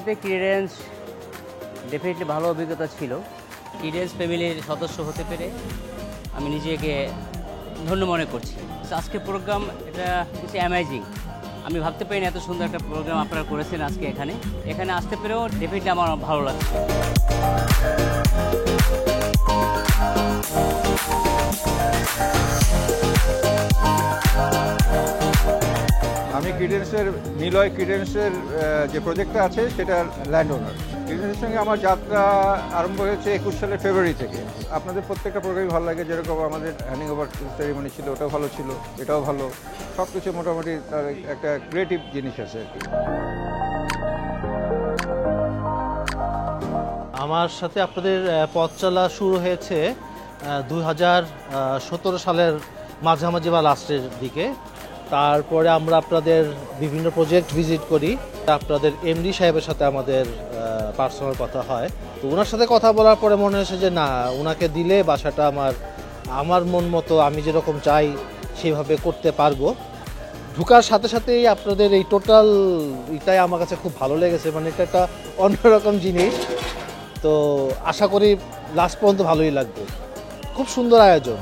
শুরুতে ক্রিডেন্স ডেফিনেটলি ভালো অভিজ্ঞতা ছিল। ক্রিডেন্স ফ্যামিলির সদস্য হতে পেরে আমি নিজেকে ধন্য মনে করছি। আজকে প্রোগ্রাম এটা হচ্ছে অ্যামেজিং। আমি ভাবতে পারিনি এত সুন্দর একটা প্রোগ্রাম আপনারা করেছেন আজকে এখানে আসতে পেরেও ডেফিনেটলি আমার ভালো লাগছে। আমি নিলয় ক্রিডেন্সের যে প্রজেক্টটা আছে সেটার ল্যান্ড ওনার। ক্রিডেন্সের সঙ্গে আমার যাত্রা আরম্ভ হয়েছে 21 সালের ফেব্রুয়ারি থেকে। আপনাদের প্রত্যেকটা প্রোগ্রামই ভালো লাগে, যেরকম আমাদের হ্যান্ডিং ওভার সেরিমনি ছিল ওটাও ভালো ছিল, এটাও ভালো, সব কিছু মোটামুটি তার একটা ক্রিয়েটিভ জিনিস আছে আর কি। আমার সাথে আপনাদের পথ চলা শুরু হয়েছে 2017 সালের মাঝামাঝি বা লাস্টের দিকে। তারপরে আমরা আপনাদের বিভিন্ন প্রজেক্ট ভিজিট করি। আপনাদের এমডি সাহেবের সাথে আমাদের পার্সোনাল কথা হয়। তো ওনার সাথে কথা বলার পরে মনে হয়েছে যে না, ওনাকে দিলে বাসাটা আমার মন মতো আমি যেরকম চাই সেভাবে করতে পারবো। ঢুকার সাথে সাথেই আপনাদের এই টোটাল এটাই আমার কাছে খুব ভালো লেগেছে। মানে এটা একটা অন্যরকম জিনিস। তো আশা করি লাস্ট পর্যন্ত ভালোই লাগবে। খুব সুন্দর আয়োজন।